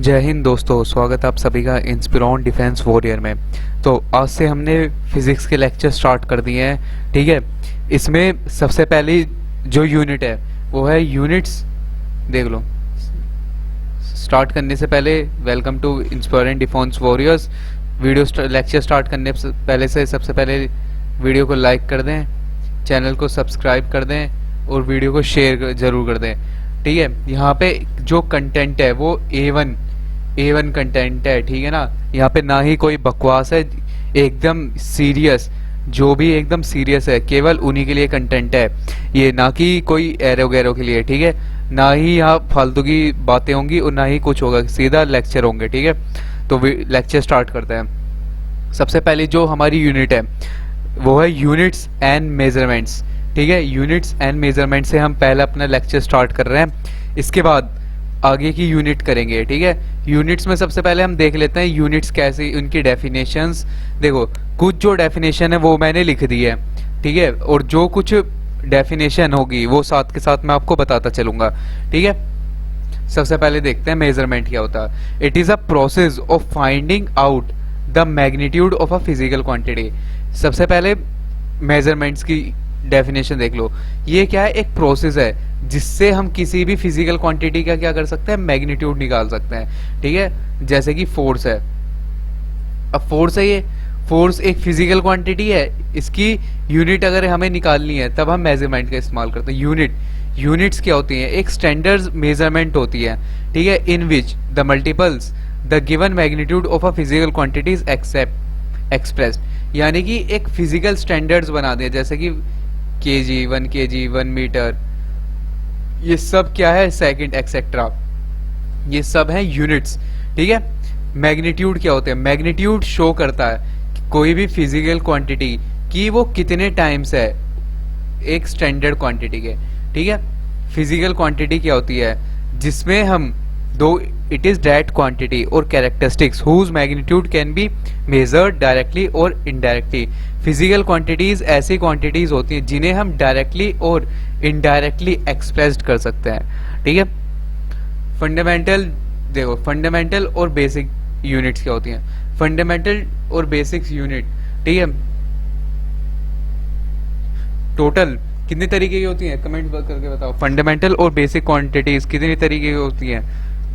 जय हिंद दोस्तों, स्वागत है आप सभी का इंस्पिरॉन डिफेंस वॉरियर में। तो आज से हमने फिजिक्स के लेक्चर स्टार्ट कर दिए हैं। ठीक है, इसमें सबसे पहली जो यूनिट है वो है यूनिट्स। देख लो, स्टार्ट करने से पहले welcome to Inspiron Defence Warriors. Video lecture start करने से पहले सबसे पहले वीडियो को लाइक कर दें, चैनल को सब्सक्राइब कर दें और वीडियो को शेयर ज़रूर कर दें। ठीक है, यहाँ पे जो कंटेंट है वो A1 कंटेंट है। ठीक है ना, यहाँ पे ना ही कोई बकवास है, एकदम सीरियस, जो भी एकदम सीरियस है केवल उन्हीं के लिए कंटेंट है ये, ना कि कोई एरो गैरो के लिए। ठीक है, ना ही यहाँ फालतू की बातें होंगी और ना ही कुछ होगा, सीधा लेक्चर होंगे। ठीक है, तो लेक्चर स्टार्ट करते हैं। सबसे पहले जो हमारी यूनिट है वो है यूनिट्स एंड मेजरमेंट्स। ठीक है, यूनिट्स एंड मेजरमेंट से हम पहले अपना लेक्चर स्टार्ट कर रहे हैं, इसके बाद आगे की यूनिट करेंगे। ठीक है, यूनिट्स में सबसे पहले हम देख लेते हैं यूनिट्स कैसे, उनकी डेफिनेशंस। देखो, कुछ जो डेफिनेशन है वो मैंने लिख दी है। ठीक है, और जो कुछ डेफिनेशन होगी वो साथ के साथ मैं आपको बताता चलूंगा। ठीक है, सबसे पहले देखते हैं मेजरमेंट क्या होता है। It is a process of finding out the magnitude of a physical quantity. सबसे पहले मेजरमेंट्स की डेफिनेशन देख लो। ये क्या है, एक प्रोसेस है जिससे हम किसी भी फिजिकल क्वांटिटी का क्या कर सकते हैं, मैग्नीट्यूड निकाल सकते हैं। ठीक है, जैसे कि फोर्स है। अब फोर्स है, ये फोर्स एक फिजिकल क्वांटिटी है, इसकी यूनिट अगर हमें निकालनी है तब हम मेजरमेंट का इस्तेमाल करते हैं। यूनिट्स क्या होती हैं, एक स्टैंडर्ड मेजरमेंट होती है। ठीक है, in which the multiples the given magnitude of a physical quantity is expressed. यानी कि एक फिजिकल स्टैंडर्ड्स बना दिया, जैसे कि kg, 1 kg, 1 मीटर, ये सब क्या है, सेकंड एक्सेट्रा, ये सब है यूनिट्स। ठीक है, मैग्नीट्यूड क्या होते हैं, मैग्नीट्यूड शो करता है कि कोई भी फिजिकल क्वांटिटी की वो कितने टाइम्स है एक स्टैंडर्ड क्वांटिटी के। ठीक है, फिजिकल क्वांटिटी क्या होती है, जिसमें हम दो इट इज दैट क्वांटिटी और characteristics whose magnitude can be measured directly और इनडायरेक्टली। फिजिकल क्वांटिटीज ऐसी क्वांटिटीज होती हैं जिन्हें हम डायरेक्टली और इनडायरेक्टली एक्सप्रेस्ड कर सकते हैं। ठीक है, फंडामेंटल देखो, फंडामेंटल और बेसिक यूनिट्स क्या होती हैं, फंडामेंटल और बेसिक यूनिट। ठीक है, टोटल कितने तरीके की होती हैं, कमेंट करके बताओ। फंडामेंटल और बेसिक क्वांटिटीज कितने तरीके की होती हैं,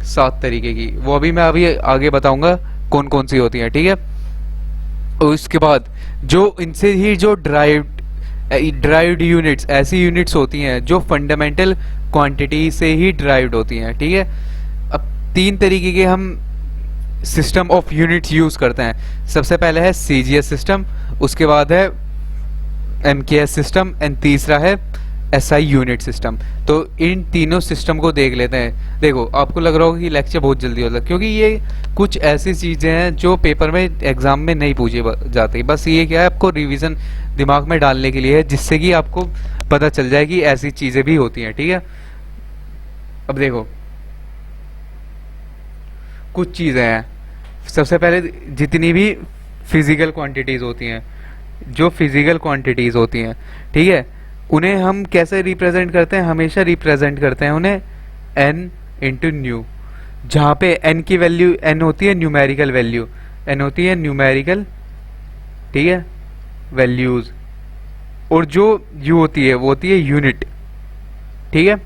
7 तरीके की। वो अभी मैं आगे बताऊंगा कौन कौन सी होती हैं। ठीक है, और इसके बाद जो इनसे ही जो ड्राइव्ड यूनिट्स, ऐसी यूनिट्स होती हैं जो फंडामेंटल क्वांटिटी से ही ड्राइव्ड होती हैं। ठीक है, अब 3 तरीके के हम सिस्टम ऑफ यूनिट्स यूज करते हैं। सबसे पहले है CGS सिस्टम, उसके बाद है MKS सिस्टम एंड तीसरा है SI यूनिट सिस्टम। तो इन तीनों सिस्टम को देख लेते हैं। देखो, आपको लग रहा होगा कि लेक्चर बहुत जल्दी होता है, क्योंकि ये कुछ ऐसी चीजें हैं जो पेपर में एग्जाम में नहीं पूछी जाती। बस ये क्या है, आपको रिवीजन दिमाग में डालने के लिए है, जिससे कि आपको पता चल जाए कि ऐसी चीजें भी होती हैं। ठीक है, अब देखो कुछ चीजें हैं। सबसे पहले जितनी भी फिजिकल क्वांटिटीज होती हैं, जो फिजिकल क्वांटिटीज होती हैं, ठीक है, उन्हें हम कैसे रिप्रेजेंट करते हैं, हमेशा रिप्रेजेंट करते हैं उन्हें n इंटू न्यू, जहाँ पे n की वैल्यू, n होती है न्यूमेरिकल वैल्यू, n होती है न्यूमेरिकल, ठीक है, वैल्यूज, और जो u होती है वो होती है यूनिट। ठीक है,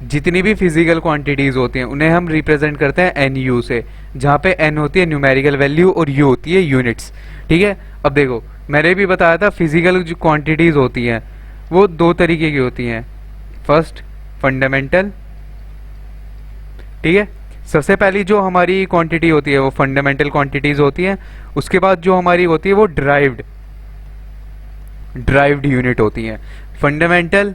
जितनी भी फिजिकल क्वांटिटीज होती हैं उन्हें हम रिप्रेजेंट करते हैं NU से, जहाँ पे n होती है न्यूमेरिकल वैल्यू और u होती है यूनिट्स। ठीक है, अब देखो, मैंने भी बताया था फिजिकल जो क्वांटिटीज होती हैं वो 2 तरीके की होती हैं। First, fundamental. ठीक है, सबसे पहली जो हमारी क्वांटिटी होती है वो फंडामेंटल क्वांटिटीज होती हैं। उसके बाद जो हमारी होती है वो ड्राइव्ड यूनिट होती हैं। फंडामेंटल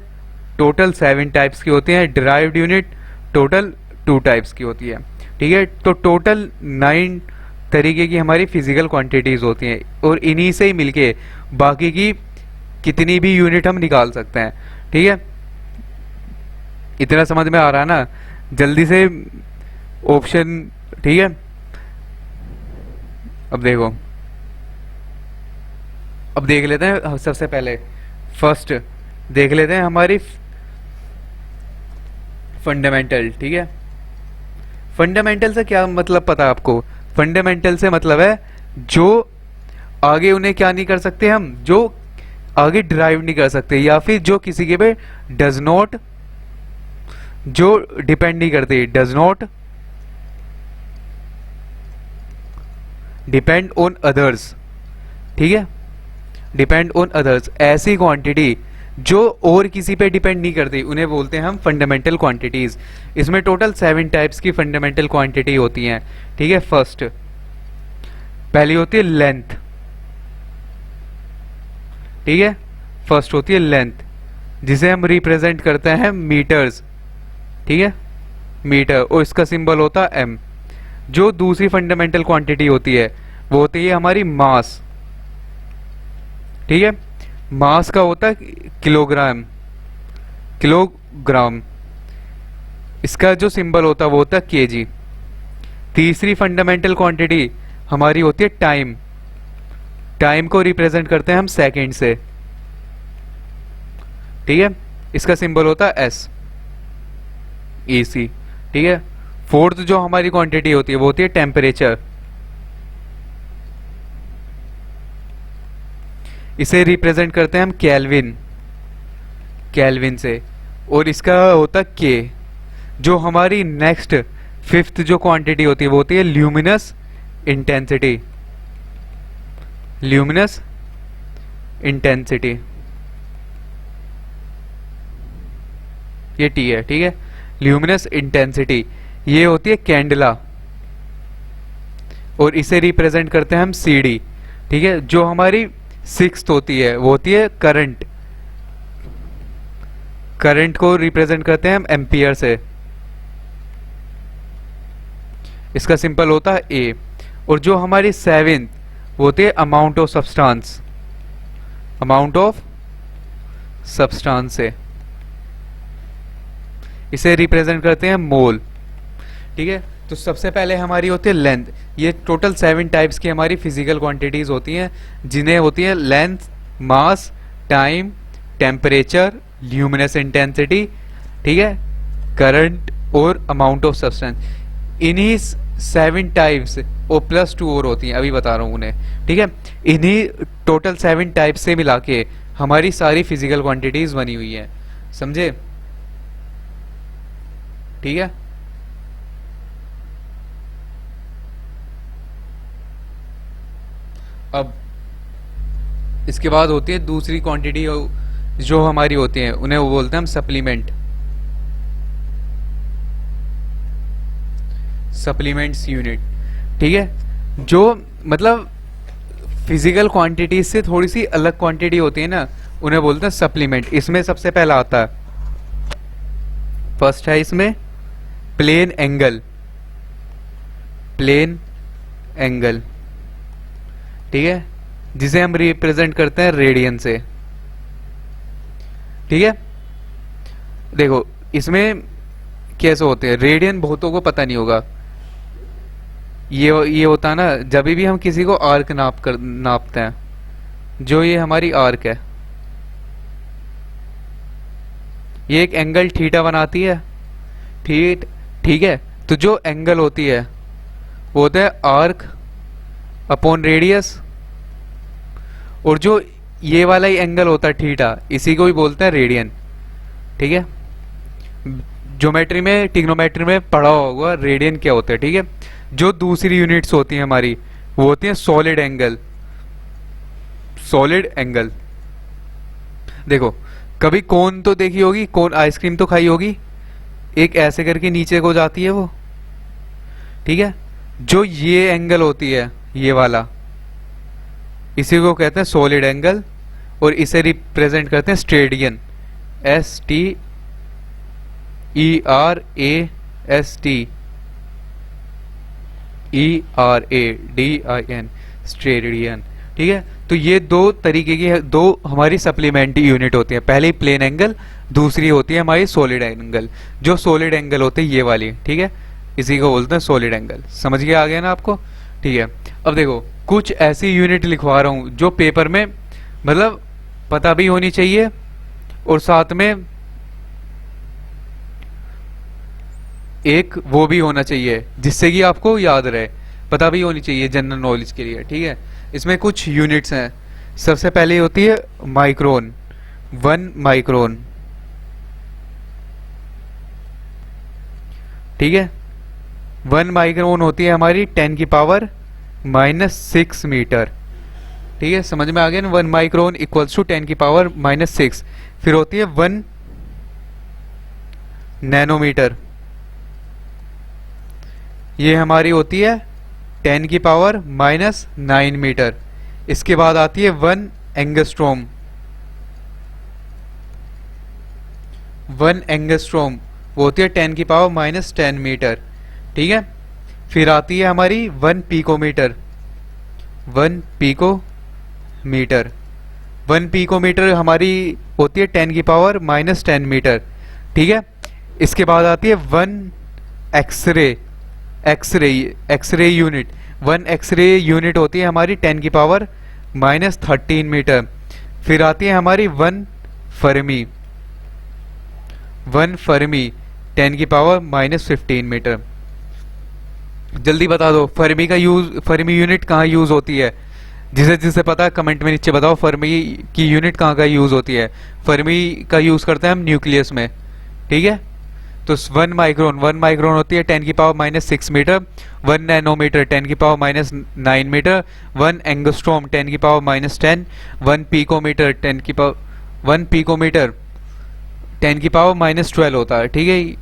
टोटल 7 टाइप्स की होती हैं, ड्राइव्ड यूनिट टोटल 2 टाइप्स की होती है। ठीक है, तो टोटल 9 तरीके की हमारी फिजिकल क्वांटिटीज होती हैं, और इन्हीं से ही मिलके बाकी की कितनी भी यूनिट हम निकाल सकते हैं। ठीक है, इतना समझ में आ रहा है ना, जल्दी से ऑप्शन। ठीक है, अब देखो, अब देख लेते हैं। सबसे पहले फर्स्ट देख लेते हैं हमारी फंडामेंटल। ठीक है, फंडामेंटल से क्या मतलब पता है आपको? फंडामेंटल से मतलब है जो आगे उन्हें क्या नहीं कर सकते हम, जो आगे ड्राइव नहीं कर सकते, या फिर जो किसी के पे डज नॉट, जो डिपेंड नहीं करते, does not depend on others, ठीक है, डिपेंड ऑन अदर्स, ऐसी क्वांटिटी जो और किसी पे डिपेंड नहीं करती उन्हें बोलते हैं हम फंडामेंटल क्वांटिटीज। इसमें टोटल 7 टाइप्स की फंडामेंटल क्वांटिटी होती हैं, ठीक है। फर्स्ट पहली होती है लेंथ, ठीक है, फर्स्ट होती है लेंथ, जिसे हम रिप्रेजेंट करते हैं मीटर्स, ठीक है, मीटर, और इसका सिंबल होता है एम। जो दूसरी फंडामेंटल क्वांटिटी होती है वो होती है हमारी मास, ठीक है, मास का होता है किलोग्राम, किलोग्राम, इसका जो सिंबल होता है वो होता है केजी। तीसरी फंडामेंटल क्वांटिटी हमारी होती है टाइम, टाइम को रिप्रेजेंट करते हैं हम सेकंड से, ठीक है, इसका सिंबल होता है एस, ईसी, ठीक है। फोर्थ जो हमारी क्वांटिटी होती है वो होती है टेम्परेचर, इसे रिप्रेजेंट करते हैं हम केल्विन, केल्विन से, और इसका होता है के। जो हमारी नेक्स्ट फिफ्थ जो क्वांटिटी होती है वो होती है ल्यूमिनस इंटेंसिटी, ल्यूमिनस इंटेंसिटी, ये टी है, ठीक है, ल्यूमिनस इंटेंसिटी, ये होती है कैंडला, और इसे रिप्रेजेंट करते हैं हम सी डी, ठीक है। जो हमारी सिक्स्थ होती है वो होती है करंट, करंट को रिप्रेजेंट करते हैं हम एम्पियर से, इसका सिंपल होता है ए। और जो हमारी सेवेंथ वो होती है amount of substance, amount of substance से, इसे रिप्रेजेंट करते हैं मोल, ठीक है। तो सबसे पहले हमारी होती है लेंथ, ये टोटल 7 टाइप्स की हमारी फिजिकल क्वांटिटीज होती हैं, जिन्हें होती है लेंथ, मास, टाइम, टेम्परेचर, ल्यूमिनस इंटेंसिटी, ठीक है, करंट और अमाउंट ऑफ सब्सटेंस। इन्हीं 7 टाइप्स और प्लस 2 और होती हैं, अभी बता रहा हूँ उन्हें, ठीक है। इन्हीं टोटल 7 टाइप्स से मिला के हमारी सारी फिजिकल क्वांटिटीज बनी हुई है, समझे, ठीक है। अब इसके बाद होती है दूसरी क्वांटिटी जो हमारी होती है, उन्हें वो बोलते हैं हम सप्लीमेंट, सप्लीमेंट्स यूनिट, ठीक है। जो मतलब फिजिकल क्वांटिटी से थोड़ी सी अलग क्वांटिटी होती है ना, उन्हें बोलते हैं सप्लीमेंट। इसमें सबसे पहला आता है, फर्स्ट है इसमें प्लेन एंगल, प्लेन एंगल, ठीक है, जिसे हम रिप्रेजेंट करते हैं रेडियन से, ठीक है। देखो इसमें कैसे होते हैं रेडियन, बहुतों को पता नहीं होगा। ये होता है ना, जब भी हम किसी को आर्क नापते हैं, जो ये हमारी आर्क है, ये एक एंगल थीटा बनाती है, ठीक है। तो जो एंगल होती है वो होता है आर्क अपॉन रेडियस, और जो ये वाला ही एंगल होता है थीटा, इसी को भी बोलते हैं रेडियन, ठीक है। ज्योमेट्री में, ट्रिग्नोमेट्री में पढ़ा होगा रेडियन क्या होता है, ठीक है। जो दूसरी यूनिट्स होती हैं हमारी वो होती हैं सॉलिड एंगल, सॉलिड एंगल। देखो कभी कोन तो देखी होगी, कोन आइसक्रीम तो खाई होगी, एक ऐसे करके नीचे को जाती है वो, ठीक है। जो ये एंगल होती है, ये वाला, इसी को कहते हैं सॉलिड एंगल, और इसे रिप्रेजेंट करते हैं स्टेडियन, STERAST, ERADIN, स्टेडियन, ठीक है। तो ये दो तरीके की दो हमारी सप्लीमेंट्री यूनिट होती है, पहली प्लेन एंगल, दूसरी होती है हमारी सॉलिड एंगल। जो सॉलिड एंगल होते हैं ये वाली, ठीक है, इसी को बोलते हैं सॉलिड एंगल। समझ गया, आ गया ना आपको, ठीक है। अब देखो कुछ ऐसी यूनिट लिखवा रहा हूं जो पेपर में मतलब पता भी होनी चाहिए, और साथ में एक वो भी होना चाहिए जिससे कि आपको याद रहे, पता भी होनी चाहिए जनरल नॉलेज के लिए, ठीक है। इसमें कुछ यूनिट्स हैं। सबसे पहले होती है माइक्रोन, 1 माइक्रोन, ठीक है। 1 माइक्रोन होती है हमारी 10⁻⁻6 मीटर, ठीक है, समझ में आ गया ना। 1 माइक्रोन इक्वल्स टू 10⁻⁻6। फिर होती है 1 नैनोमीटर, ये हमारी होती है 10⁻⁻9 मीटर। इसके बाद आती है 1 एंगस्ट्रोम, 1 एंगस्ट्रोम वो होती है 10⁻⁻10 मीटर, ठीक है। फिर आती है हमारी 1 पिकोमीटर, 1 पिकोमीटर, 1 पिकोमीटर हमारी होती है 10⁻⁻10 मीटर, ठीक है। इसके बाद आती है 1 X-ray, X-ray unit, 1 X-ray unit होती है हमारी 10⁻⁻13 मीटर। फिर आती है हमारी 1 फर्मी, 1 फर्मी 10⁻⁻15 मीटर। जल्दी बता दो फर्मी का यूज, फर्मी यूनिट कहाँ यूज होती है? जिसे जिसे पता है कमेंट में नीचे बताओ फर्मी की यूनिट कहाँ का यूज होती है। फर्मी का यूज करते हैं हम न्यूक्लियस में, ठीक है। तो 1 माइक्रोन, 1 माइक्रोन होती है 10⁻⁻6 metre, 1 nanometre 10⁻⁻9 metre, 1 angstrom 10⁻⁻10, 1 picometre 1 picometre 10⁻⁻12 होता है, ठीक है।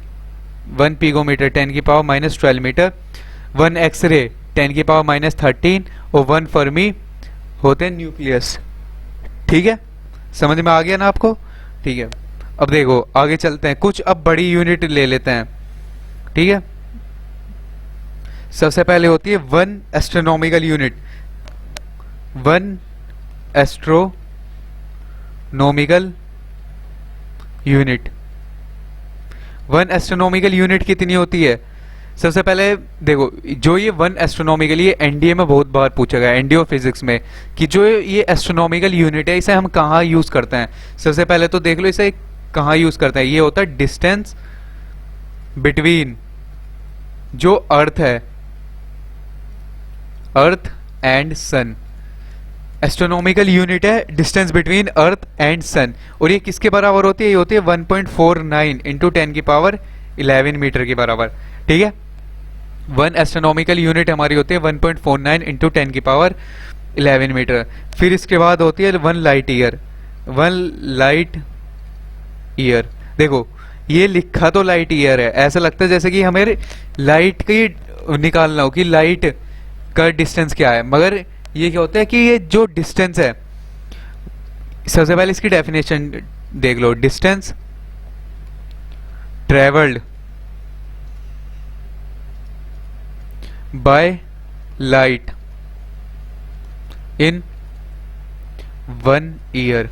1 पिकोमीटर 10⁻⁻12 मीटर, 1 एक्सरे 10⁻⁻13 और 1 फर्मी होते हैं न्यूक्लियस, ठीक है। समझ में आ गया ना आपको? ठीक है, अब देखो आगे चलते हैं, कुछ अब बड़ी यूनिट ले लेते हैं, ठीक है। सबसे पहले होती है 1 astronomical unit, 1 astronomical unit. 1 astronomical unit कितनी होती है? सबसे पहले देखो, जो ये 1 एस्ट्रोनॉमिकल, ये एनडीए में बहुत बार पूछा गया, एनडीओ फिजिक्स में, कि जो ये एस्ट्रोनॉमिकल यूनिट है इसे हम कहाँ यूज करते हैं। सबसे पहले तो देख लो इसे कहाँ यूज करते हैं। ये होता है डिस्टेंस बिटवीन जो अर्थ है, earth and sun. Astronomical unit है distance between earth and sun, और ये किसके बराबर होती है? ये होती है 1.49 इंटू 10⁻11 मीटर के बराबर, ठीक है। 1 एस्ट्रोनॉमिकल यूनिट हमारी होती है 1.49 इंटू 10⁻11 मीटर। फिर इसके बाद होती है 1 लाइट ईयर, 1 लाइट ईयर। देखो ये लिखा तो लाइट ईयर है, ऐसा लगता है जैसे कि हमें लाइट की निकालना हो कि लाइट का डिस्टेंस क्या है, मगर ये क्या होता है कि ये जो डिस्टेंस है, सबसे पहले इसकी डेफिनेशन देख लो। Distance travelled by light in 1 year,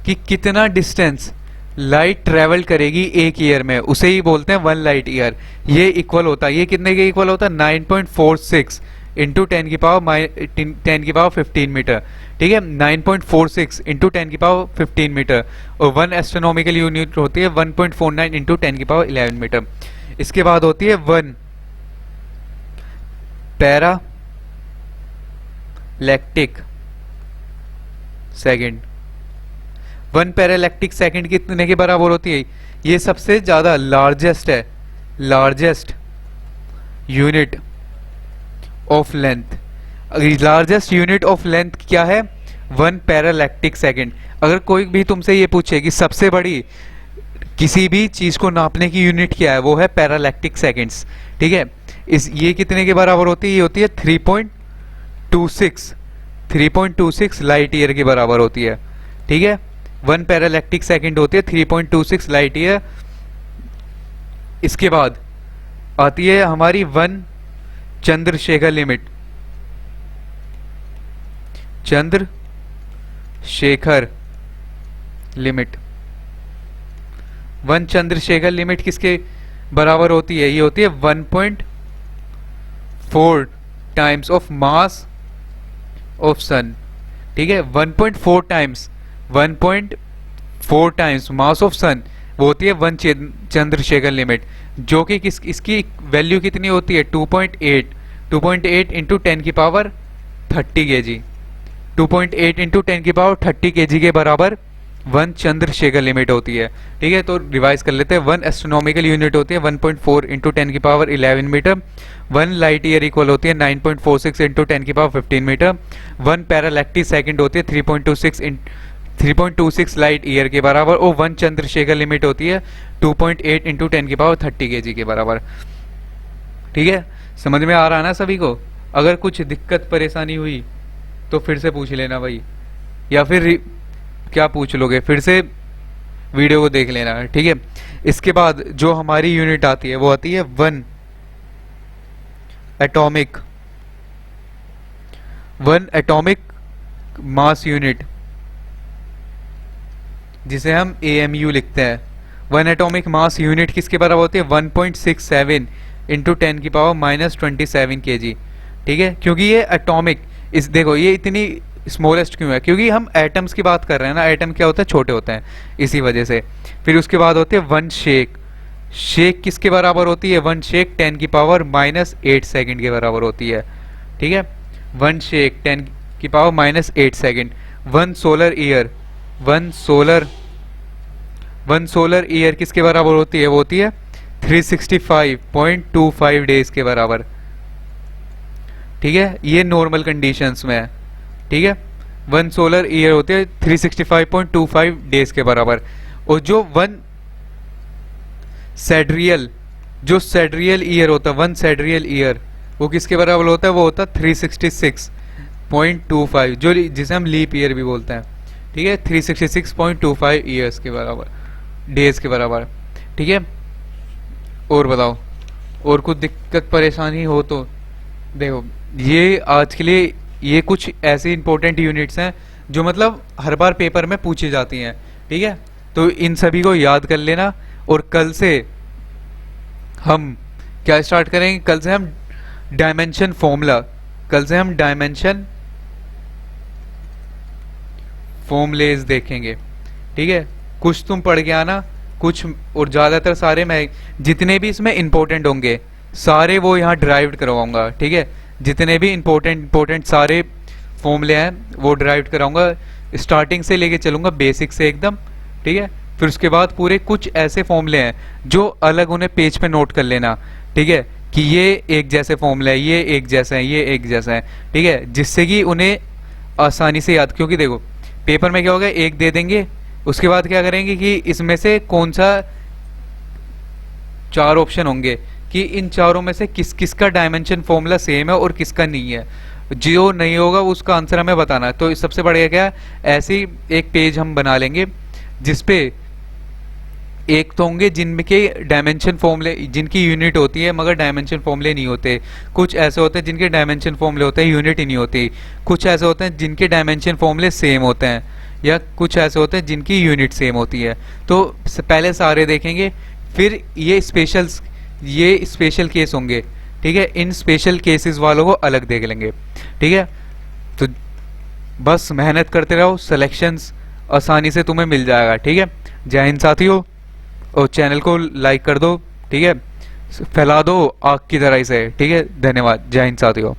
कि कितना डिस्टेंस लाइट ट्रेवल करेगी एक ईयर में, उसे ही बोलते हैं 1 लाइट ईयर। ये इक्वल होता है, ये कितने के इक्वल होता है? 9.46 इंटू 10⁻15 मीटर, ठीक है। 9.46 इंटू 10⁻15 मीटर, और 1 एस्ट्रोनॉमिकल यूनिट होती है 1.49 इंटू 10⁻11 मीटर। इसके बाद होती है 1 पैरालैक्टिक सेकेंड। 1 पैरालैक्टिक सेकेंड कितने के बराबर होती है? ये सबसे ज्यादा लार्जेस्ट है, largest unit of length. Largest unit of length क्या है? 1 पैरालैक्टिक सेकेंड। अगर कोई भी तुमसे ये पूछे कि सबसे बड़ी किसी भी चीज को नापने की यूनिट क्या है, वो है पैरालैक्टिक सेकेंड्स, ठीक है। ये कितने के बराबर होती है? ये होती है 3.26 लाइट ईयर के बराबर होती है, ठीक है। 1 पैरालैक्टिक सेकेंड होती है 3.26 लाइट ईयर। इसके बाद आती है हमारी 1 Chandrashekhar limit, Chandrashekhar limit. 1 Chandrashekhar limit किसके बराबर होती है? ये होती है 1.4 टाइम्स ऑफ मास ऑफ सन, ठीक है। 1.4 टाइम्स, 1.4 टाइम्स मास ऑफ सन, वो होती है 1 चंद्रशेखर लिमिट। जो कि इसकी वैल्यू कितनी होती है 2.8, 2.8 इंटू 10 की पावर 30 kg, 2.8 इंटू 10 की पावर 30 kg के बराबर 1 चंद्रशेखर लिमिट होती है। ठीक है, तो रिवाइज कर लेते हैं। 1 एस्ट्रोनॉमिकल यूनिट होती है 1.4 इंटू 10 की पावर 11 मीटर। 1 लाइट ईयर इक्वल होती है 9.46 इंटू 10 की पावर 15 मीटर। 1 पैरालैक्टिक सेकंड होती है 3.26 लाइट ईयर के बराबर। और 1 चंद्रशेखर लिमिट होती है 2.8 इंटू 10 की पावर 30 kg के बराबर। ठीक है, समझ में आ रहा है ना सभी को? अगर कुछ दिक्कत परेशानी हुई तो फिर से पूछ लेना भाई, या फिर क्या पूछ लोगे, फिर से वीडियो को देख लेना। ठीक है, इसके बाद जो हमारी यूनिट आती है वो आती है 1 एटॉमिक मास यूनिट, जिसे हम AMU लिखते हैं। 1 एटॉमिक मास यूनिट किसके बराबर होती है 1.67 इंटू 10 की पावर -27 kg। ठीक है, क्योंकि ये एटॉमिक, इस देखो ये इतनी स्मॉलेस्ट क्यों है, क्योंकि हम एटम्स की बात कर रहे हैं ना। एटम क्या होता है, छोटे होते हैं, इसी वजह से। फिर उसके बाद होती है 1 शेक। शेक किसके बराबर होती है 1 शेक 10 की पावर -8 सेकंड के बराबर होती है। ठीक है, 1 शेक 10 की power -8 second. 1 solar year, 1 solar year किसके बराबर होती है, वो होती है 365.25 डेज के बराबर। ठीक है, ये नॉर्मल कंडीशंस में है। ठीक है, 1 सोलर ईयर होते हैं 365.25 डेज के बराबर। और जो 1 सेड्रियल ईयर होता है, 1 सेड्रियल ईयर, वो किसके बराबर होता है, वो होता है 366.25, जो जिसे हम लीप ईयर भी बोलते हैं। ठीक है, 366.25 ईयर्स के बराबर, डेज के बराबर। ठीक है, और बताओ, और कुछ दिक्कत परेशानी हो तो देखो, ये आज के लिए ये कुछ ऐसी इंपॉर्टेंट यूनिट्स हैं जो मतलब हर बार पेपर में पूछी जाती हैं। ठीक है, तो इन सभी को याद कर लेना। और कल से हम क्या स्टार्ट करेंगे, कल से हम डायमेंशन फॉर्मूलेज देखेंगे। ठीक है, कुछ तुम पढ़ के आना, कुछ और ज़्यादातर सारे मैं जितने भी इसमें इंपॉर्टेंट होंगे सारे वो यहाँ ड्राइव्ड करवाऊंगा। ठीक है, जितने भी इंपॉर्टेंट सारे फॉर्मूले हैं वो ड्राइव कराऊंगा, स्टार्टिंग से लेके चलूंगा बेसिक से एकदम। ठीक है, फिर उसके बाद पूरे कुछ ऐसे फॉर्मूले हैं जो अलग, उन्हें पेज पे नोट कर लेना। ठीक है, कि ये एक जैसे फॉर्मूले है, ये एक जैसा है, ये एक जैसा है। ठीक है, जिससे कि उन्हें आसानी से याद, क्योंकि देखो पेपर में क्या होगा, एक दे देंगे, उसके बाद क्या करेंगे कि इसमें से कौन सा 4 ऑप्शन होंगे कि इन चारों में से किस किस का डायमेंशन फॉर्मूला सेम है और किसका नहीं है। जो नहीं होगा उसका आंसर हमें बताना है। तो सबसे बढ़िया क्या है, ऐसी एक पेज हम बना लेंगे जिसपे एक तो होंगे जिनके डायमेंशन फॉर्मूले, जिनकी यूनिट होती है मगर डायमेंशन फॉर्मूले नहीं होते। कुछ ऐसे होते हैं जिनके डायमेंशन फॉर्मूले होते हैं, यूनिट ही नहीं होती। कुछ ऐसे होते हैं जिनके डायमेंशन फॉर्मूले सेम होते हैं, या कुछ ऐसे होते हैं जिनकी यूनिट सेम होती है। तो पहले सारे देखेंगे, फिर ये स्पेशल केस होंगे। ठीक है, इन स्पेशल केसेस वालों को अलग देख लेंगे। ठीक है, तो बस मेहनत करते रहो, सिलेक्शंस आसानी से तुम्हें मिल जाएगा। ठीक है, जय हिंद साथियों, और चैनल को लाइक कर दो। ठीक है, फैला दो आग की तरह से। ठीक है, धन्यवाद, जय हिंद साथियों।